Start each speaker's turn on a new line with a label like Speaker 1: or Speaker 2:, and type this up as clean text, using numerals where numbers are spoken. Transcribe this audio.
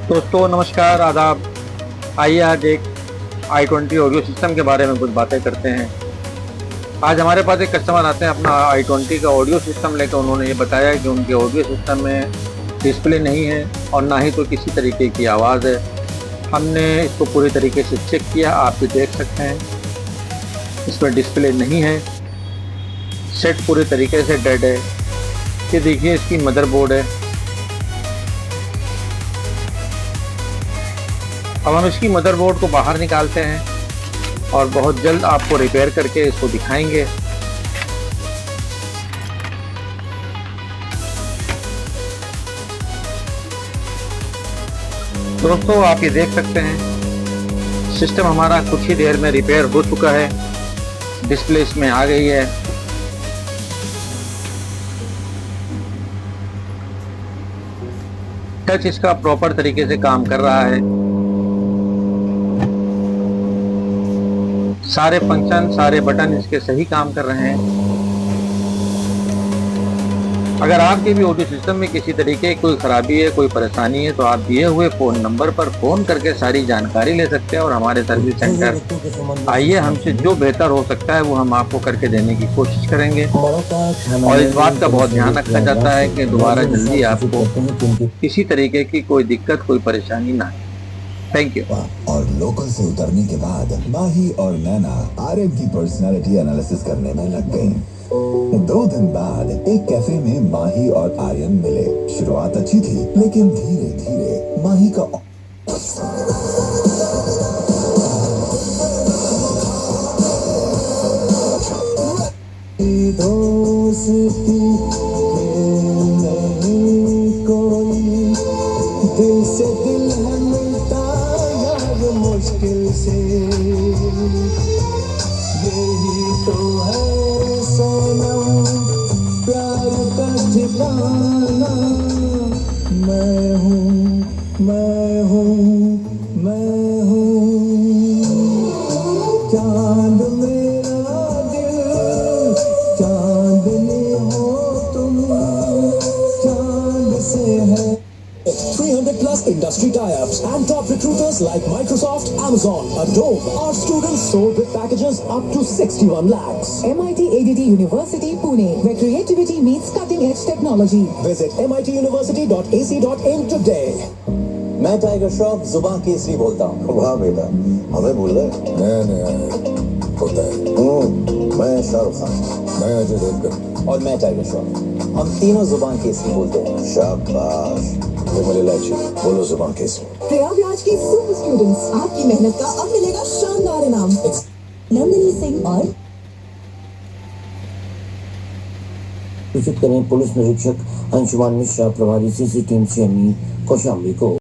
Speaker 1: दोस्तों नमस्कार आदाब। आइए आज एक i20 ऑडियो सिस्टम के बारे में कुछ बातें करते हैं। आज हमारे पास एक कस्टमर आते हैं अपना i20 का ऑडियो सिस्टम लेकर। उन्होंने ये बताया कि उनके ऑडियो सिस्टम में डिस्प्ले नहीं है और ना ही तो किसी तरीके की आवाज़ है। हमने इसको पूरी तरीके से चेक किया, आप भी देख सकते हैं इसमें डिस्प्ले नहीं है। सेट पूरी तरीके से डेड है। ये देखिए इसकी मदरबोर्ड है। अब हम इसकी मदरबोर्ड को बाहर निकालते हैं और बहुत जल्द आपको रिपेयर करके इसको दिखाएंगे। दोस्तों आप ये देख सकते हैं सिस्टम हमारा कुछ ही देर में रिपेयर हो चुका है। डिस्प्ले इसमें आ गई है। टच इसका प्रॉपर तरीके से काम कर रहा है। सारे फंक्शन, सारे बटन इसके सही काम कर रहे हैं। अगर आपके भी ऑडियो सिस्टम में किसी तरीके की कोई खराबी है, कोई परेशानी है, तो आप दिए हुए फ़ोन नंबर पर फ़ोन करके सारी जानकारी ले सकते हैं और हमारे सर्विस सेंटर आइए, हमसे जो बेहतर हो सकता है वो हम आपको करके देने की कोशिश करेंगे। और इस बात का बहुत ध्यान रखा जाता है कि दोबारा जल्दी आपको किसी तरीके की कोई दिक्कत, कोई परेशानी ना आए। Thank you.
Speaker 2: और लोकल से उतरने के बाद माही और नैना आर्यन की पर्सनालिटी एनालिसिस करने में लग गए। 2 दिन बाद एक कैफे में माही और आर्यन मिले। शुरुआत अच्छी थी, लेकिन धीरे धीरे माही का दोस्ती नहीं कोई दिल से दिल है मिलता यार मुश्किल से, यही तो है सनम प्यार का ठिकाना। मैं हूँ, मैं हूँ, मैं हूँ चांद मेरा दिल, चांदनी हो तुम, चांद से है। 300 plus industry tie-ups and top recruiters like Microsoft, Amazon, Adobe. Our students sold with packages up to 61 lakhs.
Speaker 3: MIT ADT University, Pune, where creativity meets cutting-edge technology.
Speaker 2: Visit mituniversity.ac.in today.
Speaker 4: मैं टाइगर श्रॉफ जुबान केसरी बोलता हूँ।
Speaker 2: वाह बेटा, हमें भूल गए। नहीं होता है। मैं शाहरुख खान, मैं अजय देवगन
Speaker 4: और मैं टाइगर श्रॉफ। हम तीनों जुबान केसरी बोलते हैं।
Speaker 2: शाबाश। लाची बोलो जुबान केसरी।
Speaker 3: प्रयागराज के सुपर स्टूडेंट्स, आपकी मेहनत का अब मिलेगा शानदार इनाम। नंदिनी सिंह और
Speaker 5: सूचित करें पुलिस निरीक्षक अंशुमान मिश्रा, प्रभारी सीसी टीम CME कौशाम्बी को।